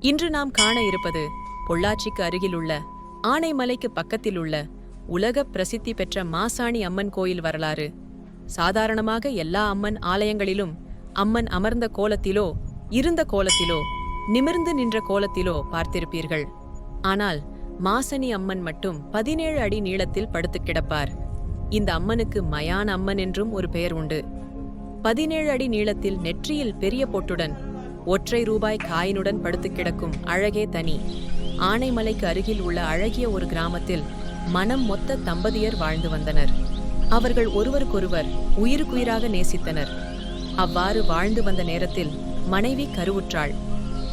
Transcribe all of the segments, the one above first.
இன்று நாம் காண இருப்பது பொள்ளாச்சிக்கு அருகிலுள்ள ஆனைமலைக்கு பக்கத்திலுள்ள உலக பிரசித்தி பெற்ற மாசாணி அம்மன் கோயில் வரலாறு. சாதாரணமாக எல்லா அம்மன் ஆலயங்களிலும் அம்மன் அமர்ந்த கோலத்திலோ இருந்த கோலத்திலோ நிமிர்ந்து நின்ற கோலத்திலோ பார்த்திருப்பீர்கள். ஆனால் மாசாணி அம்மன் மட்டும் 17 அடி நீளத்தில் படுத்து கிடப்பார். இந்த அம்மனுக்கு மயான அம்மன் என்றும் ஒரு பெயர் உண்டு. 17 அடி நீளத்தில் நெற்றியில் பெரிய பொட்டுடன் ஒற்றை ரூபாய் காயினுடன் படுத்து கிடக்கும் அழகே தனி. ஆனைமலைக்கு அருகில் உள்ள அழகிய ஒரு கிராமத்தில் மனம் மொத்த தம்பதியர் வாழ்ந்து வந்தனர். அவர்கள் ஒருவருக்கொருவர் உயிருக்குயிராக நேசித்தனர். அவ்வாறு வாழ்ந்து வந்த நேரத்தில் மனைவி கருவுற்றாள்.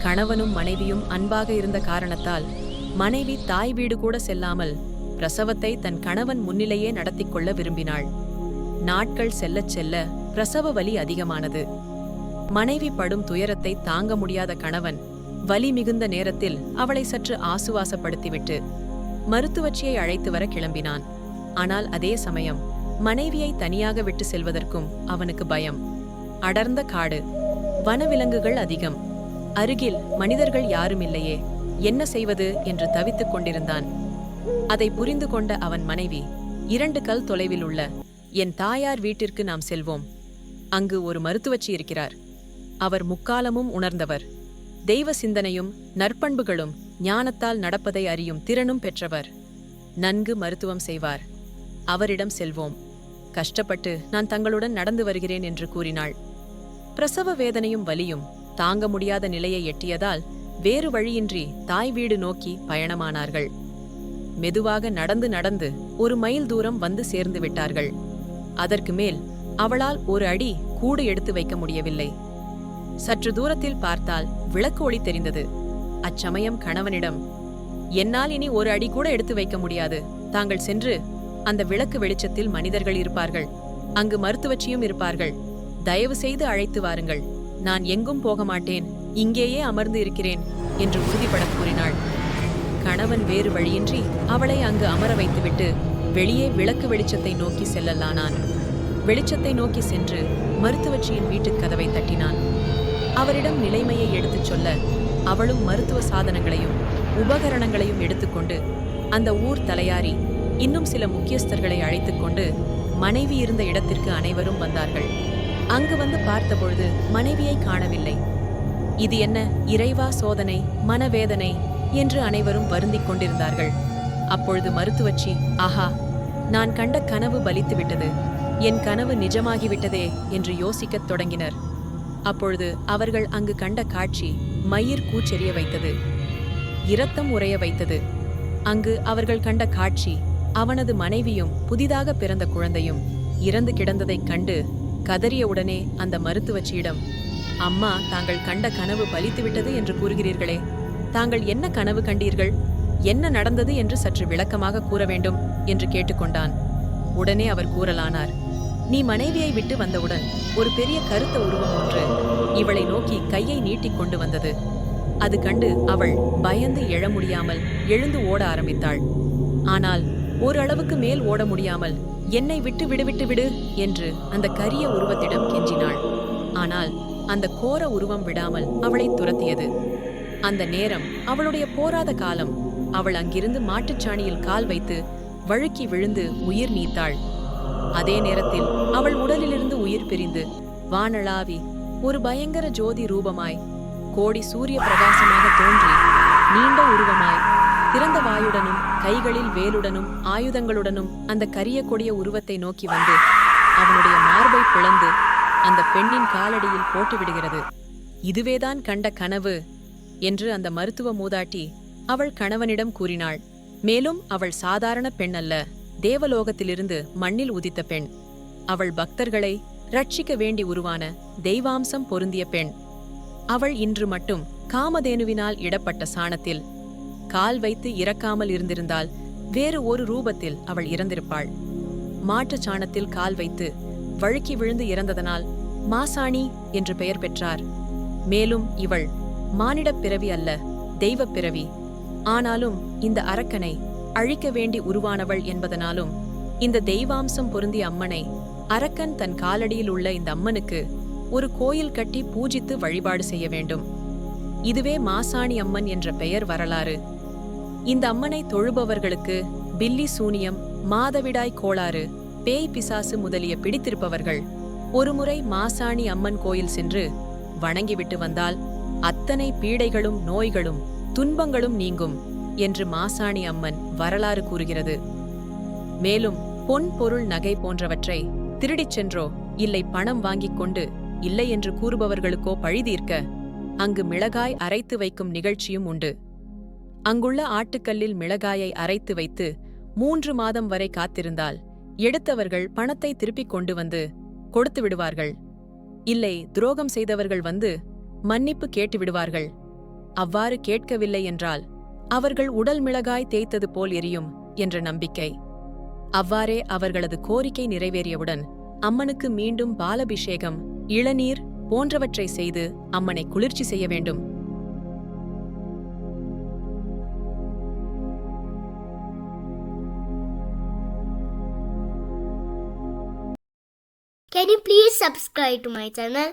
கணவனும் மனைவியும் அன்பாக இருந்த காரணத்தால் மனைவி தாய் வீடு கூட செல்லாமல் பிரசவத்தை தன் கணவன் முன்னிலையே நடத்தி கொள்ள விரும்பினாள். நாட்கள் செல்லச் செல்ல பிரசவ வலி அதிகமானது. மனைவி படும் துயரத்தை தாங்க முடியாத கணவன் வலி மிகுந்த நேரத்தில் அவளை சற்று ஆசுவாசப்படுத்திவிட்டு மருத்துவச்சியை அழைத்து வர கிளம்பினான். ஆனால் அதே சமயம் மனைவியை தனியாக விட்டு செல்வதற்கும் அவனுக்கு பயம். அடர்ந்த காடு, வனவிலங்குகள் அதிகம், அருகில் மனிதர்கள் யாரும் இல்லையே, என்ன செய்வது என்று தவித்துக் கொண்டிருந்தான். அதை புரிந்து கொண்ட அவன் மனைவி, 2 கல் தொலைவில் உள்ள என் தாயார் வீட்டிற்கு நாம் செல்வோம். அங்கு ஒரு மருத்துவச்சி இருக்கிறார். அவர் முக்காலமும் உணர்ந்தவர். தெய்வ சிந்தனையும் நற்பண்புகளும் ஞானத்தால் நடப்பதை அறியும் திறனும் பெற்றவர். நன்கு மருத்துவம் செய்வார். அவரிடம் செல்வோம். கஷ்டப்பட்டு நான் தங்களுடன் நடந்து வருகிறேன் என்று கூறினாள். பிரசவ வேதனையும் வலியும் தாங்க முடியாத நிலையை எட்டியதால் வேறு வழியின்றி தாய் வீடு நோக்கி பயணமானார்கள். மெதுவாக நடந்து நடந்து 1 மைல் தூரம் வந்து சேர்ந்து விட்டார்கள். அதற்கு மேல் அவளால் ஒரு அடி கூடு எடுத்து வைக்க முடியவில்லை. சற்று தூரத்தில் பார்த்தால் விளக்கு ஒளி தெரிந்தது. அச்சமயம் கணவனிடம், என்னால் இனி 1 அடி கூட எடுத்து வைக்க முடியாது. தாங்கள் சென்று அந்த விளக்கு வெளிச்சத்தில் மனிதர்கள் இருப்பார்கள், அங்கு மருத்துவச்சியும் இருப்பார்கள். தயவு செய்து அழைத்து வாருங்கள். நான் எங்கும் போக மாட்டேன், இங்கேயே அமர்ந்து இருக்கிறேன் என்று உறுதிபட கூறினாள். கணவன் வேறு வழியின்றி அவளை அங்கு அமர வைத்துவிட்டு வெளியே விளக்கு வெளிச்சத்தை நோக்கி செல்லலானான். வெளிச்சத்தை நோக்கி சென்று மருத்துவச்சியின் வீட்டுக் கதவை தட்டினான். அவரிடம் நிலைமையை எடுத்துச் சொல்ல அவளும் மருத்துவ சாதனங்களையும் உபகரணங்களையும் எடுத்துக்கொண்டு அந்த ஊர் தலையாரி இன்னும் சில முக்கியஸ்தர்களை அழைத்துக்கொண்டு மனைவி இருந்த இடத்திற்கு அனைவரும் வந்தார்கள். அங்கு வந்து பார்த்தபொழுது மனைவியை காணவில்லை. இது என்ன இறைவா சோதனை, மனவேதனை என்று அனைவரும் வருந்திக் கொண்டிருந்தார்கள். அப்பொழுது மருத்துவச்சி, ஆஹா, நான் கண்ட கனவு பலித்து விட்டது, என் கனவு நிஜமாகிவிட்டதே என்று யோசிக்கத் தொடங்கினர். அப்பொழுது அவர்கள் அங்கு கண்ட காட்சி மயிர் கூச்செறிய வைத்தது, இரத்தம் உறைய வைத்தது. அங்கு அவர்கள் கண்ட காட்சி அவனது மனைவியும் புதிதாக பிறந்த குழந்தையும் இறந்து கிடந்ததைக் கண்டு கதறியவுடனே அந்த மருத்துவச்சியிடம், அம்மா, தாங்கள் கண்ட கனவு பலித்துவிட்டது என்று கூறுகிறீர்களே, தாங்கள் என்ன கனவு கண்டீர்கள், என்ன நடந்தது என்று சற்று விளக்கமாக கூற வேண்டும் என்று கேட்டுக்கொண்டான். உடனே அவர் கூறலானார், நீ மனைவியை விட்டு வந்தவுடன் ஒரு பெரிய கருத்த உருவம் ஒன்று இவளை நோக்கி கையை நீட்டிக் கொண்டு வந்தது. அது கண்டு அவள் பயந்து எழ முடியாமல் எழுந்து ஓட ஆரம்பித்தாள். ஆனால் ஓரளவுக்கு மேல் ஓட முடியாமல், என்னை விட்டு விடு என்று அந்த கரிய உருவத்திடம் கெஞ்சினாள். ஆனால் அந்த கோர உருவம் விடாமல் அவளை துரத்தியது. அந்த நேரம் அவளுடைய போராத காலம். அவள் அங்கிருந்து மாட்டுச்சாணியில் கால் வைத்து வழுக்கி விழுந்து உயிர் நீத்தாள். அதே நேரத்தில் அவள் உடலிலிருந்து உயிர் பிரிந்து வானளாவி ஒரு பயங்கர ஜோதி ரூபமாய் கோடி சூரிய பிரகாசமாக தோன்றி நீண்ட உருவமாய் திறந்த வாயுடனும் கைகளில் வேலுடனும் ஆயுதங்களுடனும் அந்த கரிய கொடிய உருவத்தை நோக்கி வந்து அவனுடைய மார்பை பிளந்து அந்த பெண்ணின் காலடியில் போட்டுவிடுகிறது. இதுவேதான் கண்ட கனவு என்று அந்த மருத்துவ மூதாட்டி அவள் கணவனிடம் கூறினாள். மேலும் அவள் சாதாரண பெண் அல்ல, தேவலோகத்திலிருந்து மண்ணில் உதித்த பெண். அவள் பக்தர்களை ரட்சிக்க வேண்டி உருவான தெய்வாம்சம் பொருந்திய பெண். அவள் இன்று மட்டும் காமதேனுவினால் இடப்பட்ட சாணத்தில் கால் வைத்து இறக்காமல் இருந்திருந்தால் வேறு ஒரு ரூபத்தில் அவள் இறந்திருப்பாள். மாட்டுச் சாணத்தில் கால் வைத்து வழுக்கி விழுந்து இறந்ததனால் மாசாணி என்று பெயர் பெற்றார். மேலும் இவள் மானிடப் பிறவி அல்ல, தெய்வப் பிறவி. ஆனாலும் இந்த அரக்கனை அழிக்க வேண்டி உருவானவள் என்பதனாலும் இந்த தெய்வாம்சம் பொருந்திய அம்மனை அரக்கன் தன் காலடியில் உள்ள இந்த அம்மனுக்கு ஒரு கோயில் கட்டி பூஜித்து வழிபாடு செய்ய வேண்டும். இதுவே மாசாணி அம்மன் என்ற பெயர் வரலாறு. இந்த அம்மனை தொழுபவர்களுக்கு பில்லி சூனியம், மாதவிடாய் கோளாறு, பேய் பிசாசு முதலிய பிடித்திருப்பவர்கள் ஒருமுறை மாசாணி அம்மன் கோயில் சென்று வணங்கிவிட்டு வந்தால் அத்தனை பீடைகளும் நோய்களும் துன்பங்களும் நீங்கும் என்று மாசாணி அம்மன் வரலாறு கூறுகிறது. மேலும் பொன் பொருள் நகை போன்றவற்றை திருடிச் சென்றோ இல்லை பணம் வாங்கிக் கொண்டு இல்லை என்று கூறுபவர்களுக்கோ பழிதீர்க்க அங்கு மிளகாய் அரைத்து வைக்கும் நிகழ்ச்சியும் உண்டு. அங்குள்ள ஆட்டுக்கல்லில் மிளகாயை அரைத்து வைத்து 3 மாதம் வரை காத்திருந்தால் எடுத்தவர்கள் பணத்தை திருப்பிக் கொண்டு வந்து கொடுத்து விடுவார்கள். இல்லை துரோகம் செய்தவர்கள் வந்து மன்னிப்பு கேட்டு விடுவார்கள். அவ்வாறு கேட்கவில்லை என்றால் அவர்கள் உடல் மிளகாய் தேய்த்தது போல் எரியும் என்ற நம்பிக்கை. அவ்வாறே அவர்களது கோரிக்கை நிறைவேறியவுடன் அம்மனுக்கு மீண்டும் பாலபிஷேகம், இளநீர் போன்றவற்றை செய்து அம்மனை குளிர்ச்சி செய்ய வேண்டும். Can you please subscribe to my channel?